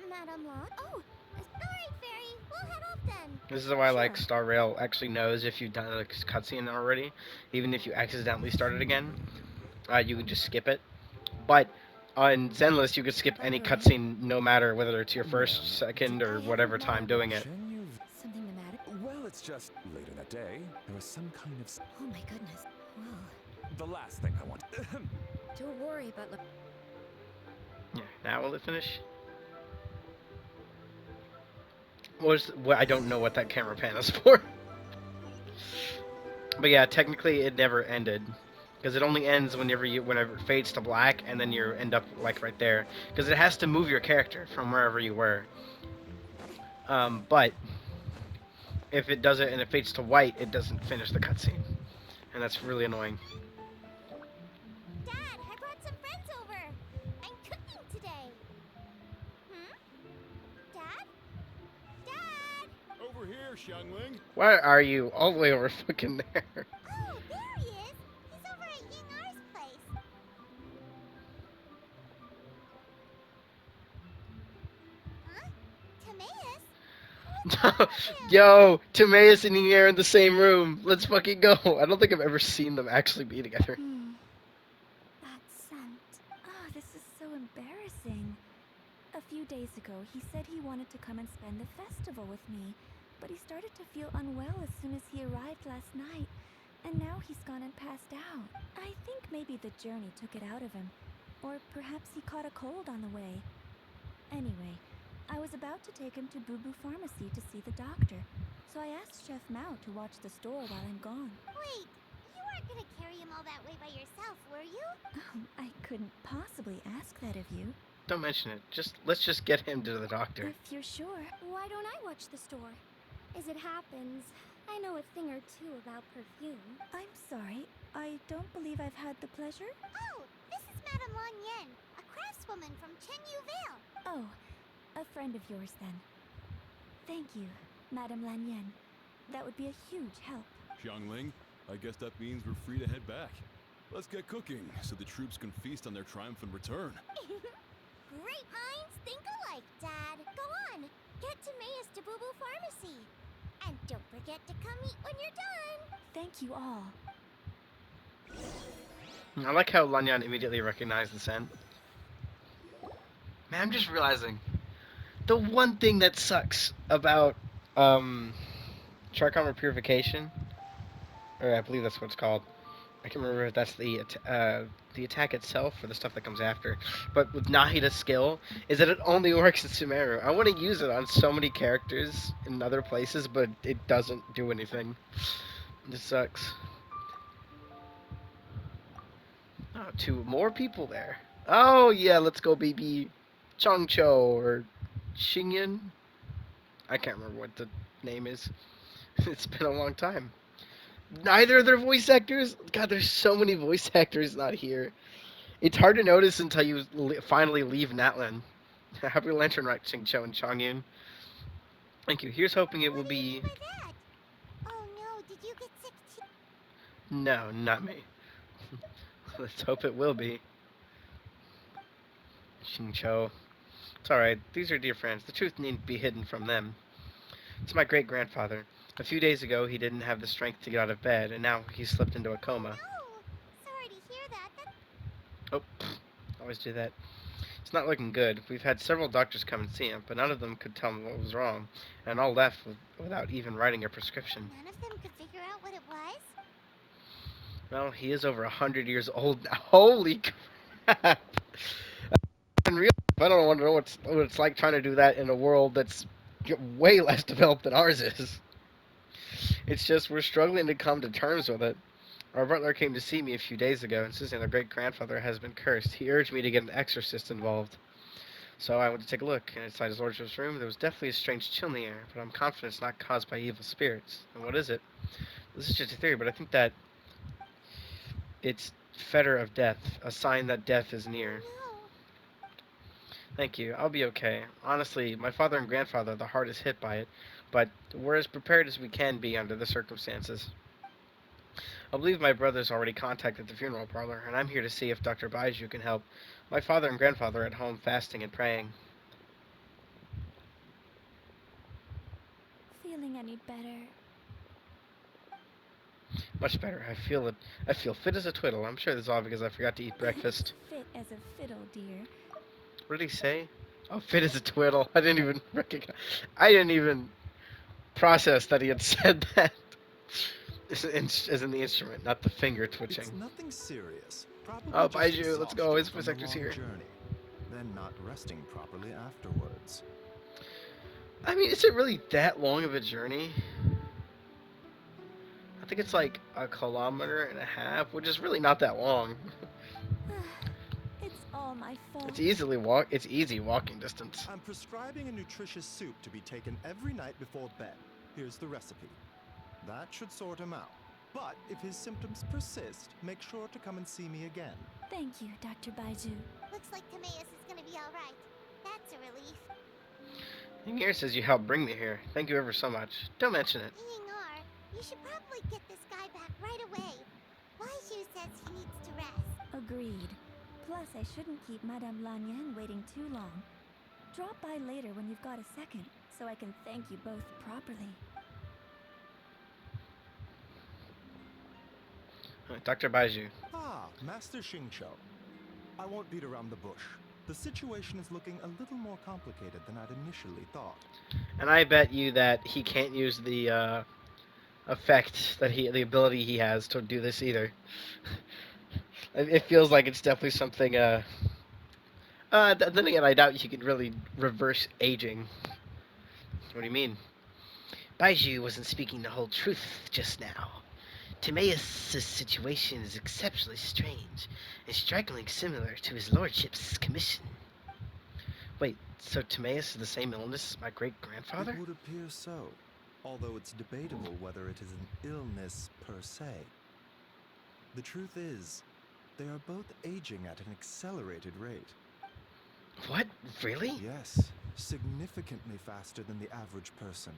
S5: Madam Lon? Oh, alright, Fairy. We'll head off then.
S1: This is why like
S3: Sure.
S1: Star Rail actually knows if you've done a cutscene already, even if you accidentally start it again, you can just skip it. But on Zenless, you could skip any
S3: By the way.
S1: cutscene, no matter whether it's your
S4: Ma'am,
S1: first, second,
S3: I
S1: or
S3: haven't
S1: whatever
S3: met
S1: time
S3: a
S1: doing it.
S3: Something the matter?
S4: Well, it's just later that day, there was some kind of.
S3: Oh my goodness. Well,
S4: The last thing I want.
S3: don't worry about.
S1: Yeah. Now will it finish? What I don't know what that camera pan is for. But yeah, technically it never ended. Because it only ends whenever it fades to black, and then you end up like right there. Because it has to move your character from wherever you were. But if it does it and it fades to white, it doesn't finish the cutscene, and that's really annoying.
S5: Dad, I brought some friends over. I'm cooking today. Dad? Dad?
S6: Over here, Xiangling.
S1: Why are you all the way over fucking there?
S5: Oh, there he is. He's over at Yingar's place. Huh? Timaeus?
S1: Yo, Timaeus and Nier in the same room. Let's fucking go. I don't think I've ever seen them actually be together.
S3: That scent. Oh, this is so embarrassing. A few days ago, he said he wanted to come and spend the festival with me, but he started to feel unwell as soon as he arrived last night, and now he's gone and passed out. I think maybe the journey took it out of him, or perhaps he caught a cold on the way. Anyway, I was about to take him to Boo Boo Pharmacy to see the doctor, so I asked Chef Mao to watch the store while I'm gone.
S5: Wait, you weren't gonna carry him all that way by yourself, were you?
S3: I couldn't possibly ask that of you.
S1: Don't mention it. Let's just get him to the doctor.
S3: If you're sure.
S5: Why don't I watch the store? As it happens, I know a thing or two about perfume.
S3: I'm sorry. I don't believe I've had the pleasure.
S5: Oh, this is Madame Lan Yen, a craftswoman from Chenyu Vale.
S3: Oh, a friend of yours then. Thank you, Madame Lan Yen. That would be a huge help.
S6: Xiangling, I guess that means we're free to head back. Let's get cooking so the troops can feast on their triumphant return.
S5: Great minds think alike, Dad. Go on, get Timaeus to Boo Boo Pharmacy. And don't forget to come eat when you're done.
S3: Thank you all.
S1: I like how Lanyan immediately recognized the scent. Man, I'm just realizing the one thing that sucks about Shark Armor Purification, or I believe that's what it's called. I can't remember if that's the attack itself or the stuff that comes after. But with Nahida's skill, is that it only works in Sumeru. I want to use it on so many characters in other places, but it doesn't do anything. It sucks. Oh, two more people there. Oh yeah, let's go, baby. Chongcho or Xingyan. I can't remember what the name is. It's been a long time. Neither of their voice actors. God, there's so many voice actors not here. It's hard to notice until you finally leave Natlan. Happy Lantern Right, Xingqiu and Chongyun. Thank you. Here's hoping it will
S5: What do you
S1: be.
S5: mean by that? Oh no, did you get sick too?
S1: No, not me. Let's hope it will be. Xingqiu. It's alright. These are dear friends. The truth needn't be hidden from them. It's my great-grandfather. A few days ago, he didn't have the strength to get out of bed, and now he slipped into a coma.
S5: No, sorry to hear that.
S1: Oh, always do that. It's not looking good. We've had several doctors come and see him, but none of them could tell him what was wrong, and all left without even writing a prescription.
S5: None of them could figure out what it was?
S1: Well, he is over 100 years old now. Holy crap! I don't want to know what it's like trying to do that in a world that's way less developed than ours is. It's just we're struggling to come to terms with it. Our butler came to see me a few days ago, insisting their great grandfather has been cursed. He urged me to get an exorcist involved. So I went to take a look, and inside his lordship's room there was definitely a strange chill in the air, but I'm confident it's not caused by evil spirits. And what is it? This is just a theory, but I think that it's fetter of death, a sign that death is near.
S5: Oh
S1: Thank you. I'll be okay. Honestly, my father and grandfather are the hardest hit by it, but we're as prepared as we can be under the circumstances. I believe my brother's already contacted the funeral parlor, and I'm here to see if Dr. Baiju can help. My father and grandfather are at home fasting and praying.
S3: Feeling any better?
S1: Much better. I feel it. I feel fit as a twiddle. I'm sure this is all because I forgot to eat breakfast.
S3: Fit as a fiddle, dear.
S1: What did he say? Oh, fit as a twiddle. I didn't even recognize. I didn't even process that he had said that. As in the instrument, not the finger twitching.
S7: It's nothing serious.
S1: Oh,
S7: Probably just
S1: Baiju, let's go.
S7: exhaustion
S1: His
S7: from
S1: voice
S7: the
S1: actor's
S7: long
S1: here.
S7: journey, then not resting properly afterwards.
S1: I mean, is it really that long of a journey? I think it's like a kilometer and a half, which is really not that long.
S3: It's all my fault.
S1: It's easy walking distance.
S7: I'm prescribing a nutritious soup to be taken every night before bed. Here's the recipe. That should sort him out. But if his symptoms persist, make sure to come and see me again.
S3: Thank you, Dr. Baiju.
S5: looks like Timaeus is gonna be alright. That's a relief.
S1: Here says you helped bring me here. Thank you ever so much. Don't mention it.
S5: Ignore, you should probably get this guy back right away. Waiju says he needs to rest.
S3: Agreed. Plus, I shouldn't keep Madame Lanyan waiting too long. Drop by later when you've got a second, so I can thank you both properly.
S1: Dr. Baiju.
S7: Ah, Master Xingqiu. I won't beat around the bush. The situation is looking a little more complicated than I'd initially thought.
S1: And I bet you that he can't use the the ability he has to do this either. It feels like it's definitely something. Then again, I doubt you could really reverse aging. What do you mean? Baiju wasn't speaking the whole truth just now. Timaeus' situation is exceptionally strange and strikingly similar to his lordship's commission. Wait, so Timaeus is the same illness as my great-grandfather?
S7: It would appear so, although it's debatable whether it is an illness per se. The truth is, they are both aging at an accelerated rate.
S1: What? Really?
S7: Yes, significantly faster than the average person.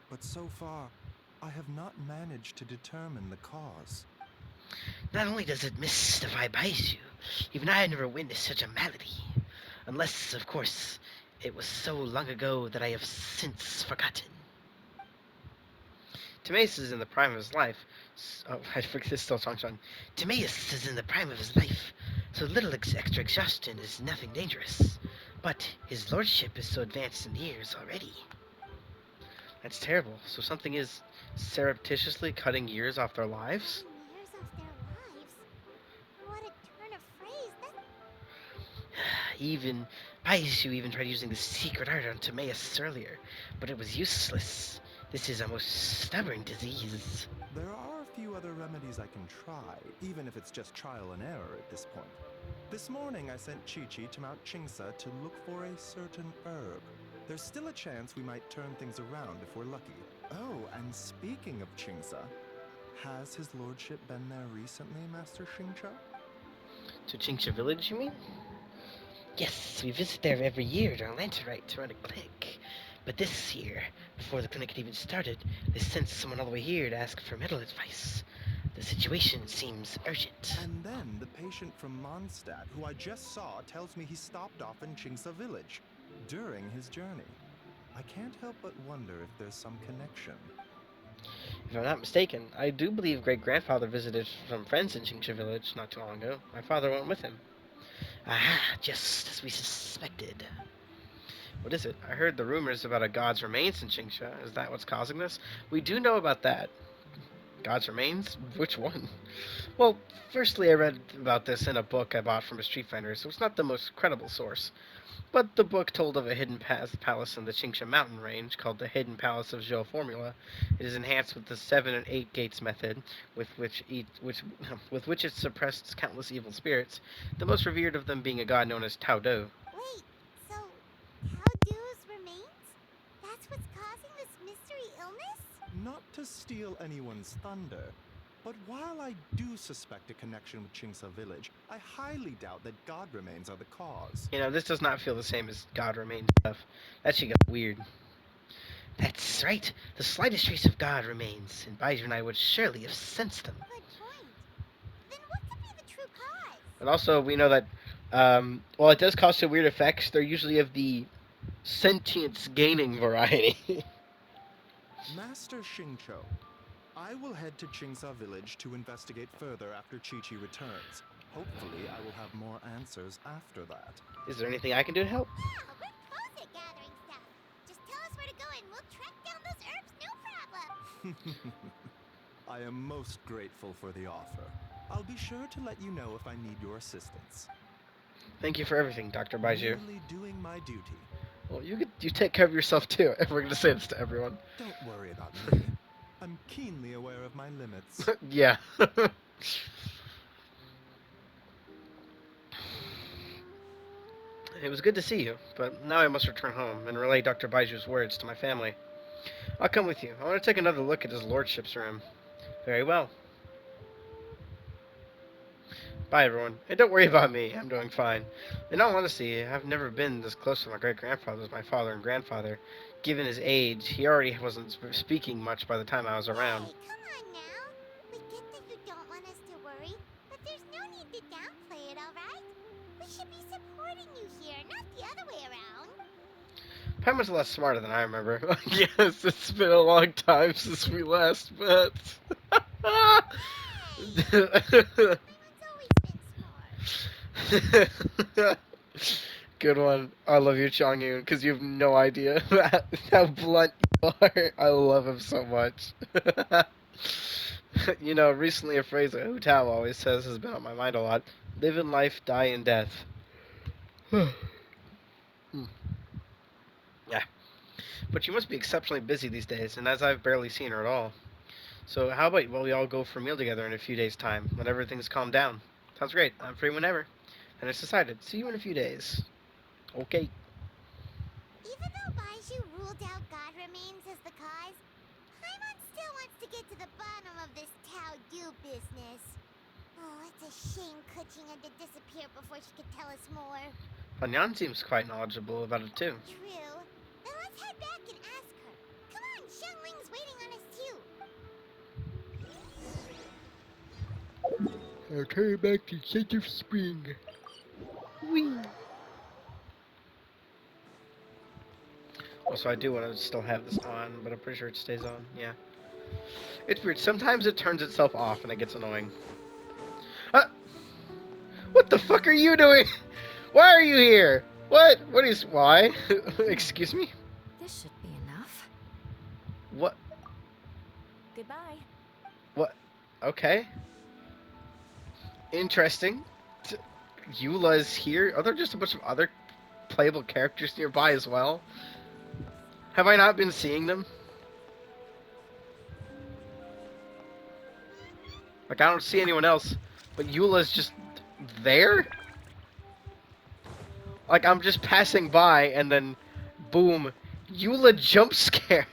S7: But so far, I have not managed to determine the cause.
S1: Not only does it mystify Baiju, even I have never witnessed such a malady. Unless, of course, it was so long ago that I have since forgotten. Timaeus is in the prime of his life. Oh, I forget this still Chong. Timaeus is in the prime of his life, so little extra exhaustion is nothing dangerous. But his lordship is so advanced in years already. That's terrible. So something is surreptitiously cutting years off their lives?
S5: Years off their lives. What a turn of phrase.
S1: Even Baiju even tried using the secret art on Timaeus earlier, but it was useless. This is a most stubborn disease.
S7: There are a few other remedies I can try, even if it's just trial and error at this point. This morning I sent Chi-Chi to Mount Chingsa to look for a certain herb. There's still a chance we might turn things around if we're lucky. Oh, and speaking of Chingsa, has his lordship been there recently, Master Xingqiu?
S1: To Qingxia Village, you mean? Yes, we visit there every year during Lantern Rite to run a clinic. But this year, before the clinic had even started, they sent someone all the way here to ask for medical advice. The situation seems urgent.
S7: And then the patient from Mondstadt, who I just saw, tells me he stopped off in Chingsa Village during his journey. I can't help but wonder if there's some connection.
S1: If I'm not mistaken, I do believe great-grandfather visited some friends in Qingxia Village not too long ago. My father went with him. Aha, just as we suspected. What is it? I heard the rumors about a god's remains in Qingxia. Is that what's causing this? We do know about that. God's remains? Which one? Well, firstly, I read about this in a book I bought from a street vendor, so it's not the most credible source. But the book told of a hidden palace in the Qingsha mountain range called the Hidden Palace of Zhou Formula. It is enhanced with the 7 and 8 gates method, with which it suppressed countless evil spirits, the most revered of them being a god known as Tao Do.
S5: Wait, so Taudu's remains? That's what's causing this mystery illness?
S7: Not to steal anyone's thunder, but while I do suspect a connection with Chingsa village, I highly doubt that god remains are the cause.
S1: You know, this does not feel the same as God remains stuff. That shit got weird. That's right. The slightest trace of God remains, and Baizu and I would surely have sensed them.
S5: Good point. Then what could be the true cause?
S1: But also, we know that while it does cause some weird effects, they're usually of the sentience gaining variety.
S7: Master Xingqiu, I will head to Chingsa village to investigate further after Chi-Chi returns. Hopefully, I will have more answers after that.
S1: Is there anything I can do to help?
S5: Yeah, we're pros at gathering stuff. Just tell us where to go and we'll track down those herbs, no problem.
S7: I am most grateful for the offer. I'll be sure to let you know if I need your assistance.
S1: Thank you for everything, Dr. Baizu.
S7: Merely doing my duty.
S1: Well, you take care of yourself too, if we're going to say this to everyone.
S7: Don't worry about me. I'm keenly aware of my limits.
S1: Yeah. It was good to see you, but now I must return home and relay Dr. Baiju's words to my family. I'll come with you. I want to take another look at his lordship's room. Very well. Bye, everyone. And don't worry about me. I'm doing fine. In all honesty, I've never been this close to my great-grandfather as my father and grandfather. Given his age, he already wasn't speaking much by the time I was around.
S5: Hey, come on now. We get that you don't want us to worry, but there's no need to downplay it, alright? We should be supporting you here, not the other way around.
S1: Pema's a lot smarter than I remember. Yes, it's been a long time since we last met.
S5: Paimon's always been smart.
S1: Good one. I love you, Chongyun, because you have no idea how blunt you are. I love him so much. You know, recently a phrase that Hu Tao always says has been on my mind a lot. Live in life, die in death. Yeah. But you must be exceptionally busy these days, and as I've barely seen her at all. So how about we all go for a meal together in a few days' time, when everything's calmed down? Sounds great. I'm free whenever. And it's decided. See you in a few days. Okay.
S5: Even though Baiju ruled out God remains as the cause, Paimon still wants to get to the bottom of this Tao Du business. Oh, it's a shame Kuching had to disappear before she could tell us more.
S1: Fanyan seems quite knowledgeable about it too.
S5: True. Then let's head back and ask her. Come on, Xiangling's waiting on us too.
S1: I'll turn you back to Center Spring. Whee! Also, I do want to still have this on, but I'm pretty sure it stays on. Yeah. It's weird. Sometimes it turns itself off and it gets annoying. What the fuck are you doing? Why are you here? What? What is... Why? Excuse me?
S3: This should be enough.
S1: What?
S3: Goodbye.
S1: What? Okay. Interesting. Eula's here. Are there just a bunch of other playable characters nearby as well? Have I not been seeing them? Like, I don't see anyone else, but Eula's just there? Like, I'm just passing by, and then, boom, Eula jump scare.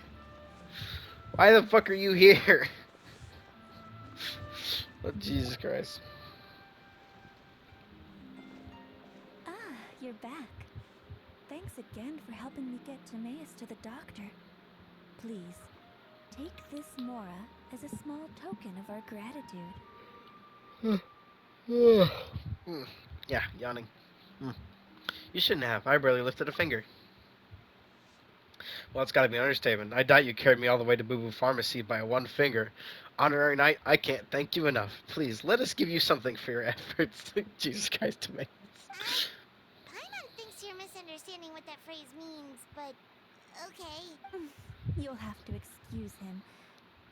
S1: Why the fuck are you here? Oh, Jesus Christ.
S3: Ah, you're back. Thanks again for helping me get Timaeus to the doctor. Please, take this Mora as a small token of our gratitude.
S1: Yeah, yawning. You shouldn't have. I barely lifted a finger. Well, it's gotta be an understatement. I doubt you carried me all the way to Boo Boo Pharmacy by one finger. Honorary Knight, I can't thank you enough. Please, let us give you something for your efforts. Jesus Christ, Timaeus.
S5: Paimon thinks you're misunderstanding what that phrase means, but okay.
S3: You'll have to excuse him.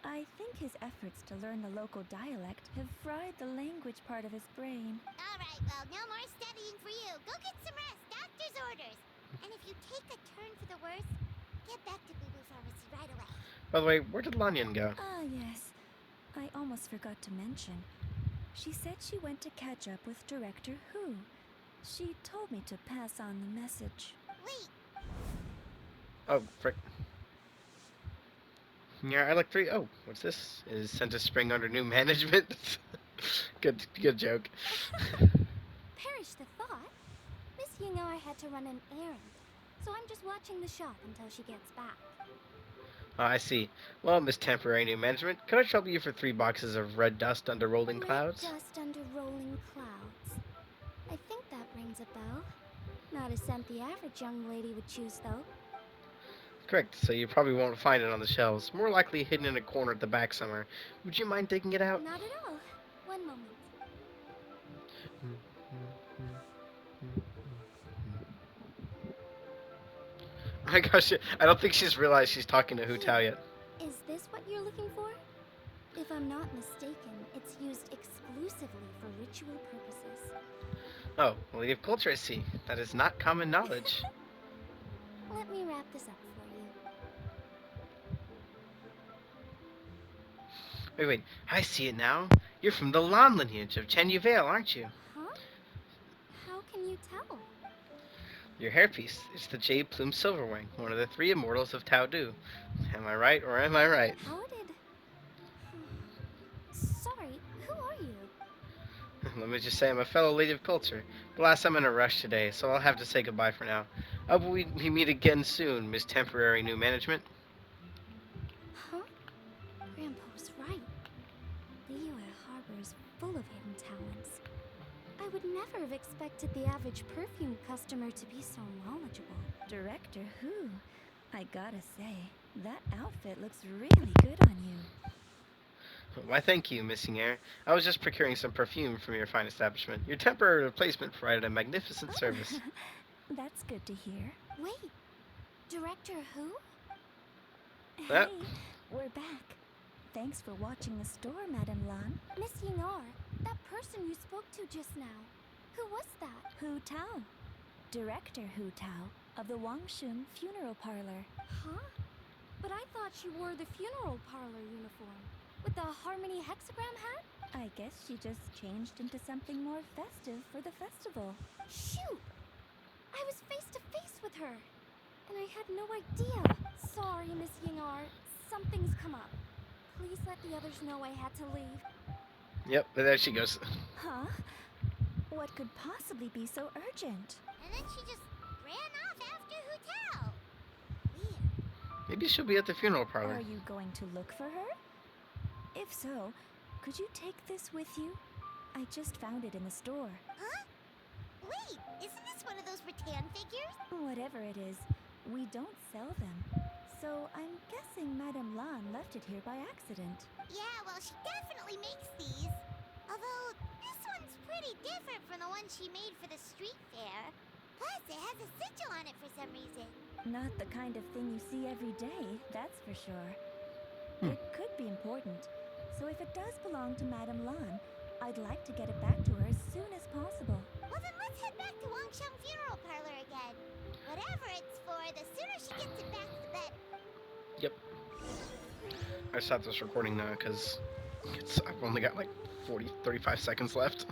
S8: I think his efforts to learn the local dialect have fried the language part of his brain.
S5: Alright, well, no more studying for you. Go get some rest. Doctor's orders. And if you take a turn for the worse, get back to Boo Boo Pharmacy right away.
S1: By the way, where did Lanyan go?
S8: Ah, yes. I almost forgot to mention. She said she went to catch up with Director Who. She told me to pass on the message.
S5: Wait,
S1: Oh, frick. Yeah, I like 3. Oh, what's this? Is sent to spring under new management? Good joke.
S3: Perish the thought. Miss Yingar had to run an errand, so I'm just watching the shop until she gets back.
S1: Oh, I see. Well, Miss Temporary New Management, could I trouble you for 3 boxes of red dust under rolling clouds?
S3: Red dust under rolling clouds. I think that rings a bell. Not a scent the average young lady would choose, though.
S1: Correct, so you probably won't find it on the shelves. More likely hidden in a corner at the back somewhere. Would you mind taking it out?
S3: Not at all. One moment.
S1: Oh my gosh, I don't think she's realized she's talking to Hu Tao yet.
S3: Is this what you're looking for? If I'm not mistaken, it's used exclusively for ritual purposes.
S1: Oh, well, you have culture, I see. That is not common knowledge.
S3: Let me wrap this up for you.
S1: Wait, I see it now. You're from the Lan lineage of Chen Yuvale, aren't you?
S3: Huh? How can you tell?
S1: Your hairpiece. It's the Jade Plume Silverwing, one of the 3 immortals of Tao Du. Am I right or am I right?
S3: How did... Sorry, who are you?
S1: Let me just say I'm a fellow lady of culture. But last I'm in a rush today, so I'll have to say goodbye for now. We meet again soon, Miss Temporary New Management.
S3: Huh? Grandpa was right. The Yue Harbor is full of hidden talents. I would never have expected the average perfume customer to be so knowledgeable.
S8: Director Who? I gotta say, that outfit looks really good on you.
S1: Why, thank you, Missing Air. I was just procuring some perfume from your fine establishment. Your temporary replacement provided a magnificent service.
S8: That's good to hear.
S3: Wait, Director Who?
S1: Yep.
S8: Hey, we're back. Thanks for watching the store, Madame Lan.
S3: Miss Yinar, that person you spoke to just now. Who was that?
S8: Hu Tao. Director Hu Tao of the Wangshun Funeral Parlor.
S3: Huh? But I thought she wore the funeral parlor uniform. With the Harmony hexagram hat?
S8: I guess she just changed into something more festive for the festival.
S3: Shoot! I was face to face with her. And I had no idea. Sorry, Miss Yinar. Something's come up. Please let the others know I had to leave.
S1: Yep, there she goes.
S8: Huh? What could possibly be so urgent?
S5: and then she just ran off after Hu Tao. Weird.
S1: Maybe she'll be at the funeral parlor.
S8: Are you going to look for her? If so, could you take this with you? I just found it in the store.
S5: Huh? Wait, isn't this one of those rattan figures?
S8: Whatever it is, we don't sell them. So I'm guessing Madame Lan left it here by accident.
S5: Yeah, well, she definitely makes these. Although, this one's pretty different from the one she made for the street fair. Plus, it has a sigil on it for some reason.
S8: Not the kind of thing you see every day, that's for sure. It could be important, so if it does belong to Madame Lan, I'd like to get it back to her as soon as possible.
S5: Well, then let's head back to Wangsheng Funeral Parlor again. Whatever it's for, the sooner she gets it back, the better.
S1: Yep. I stopped this recording now because I've only got like 35 seconds left.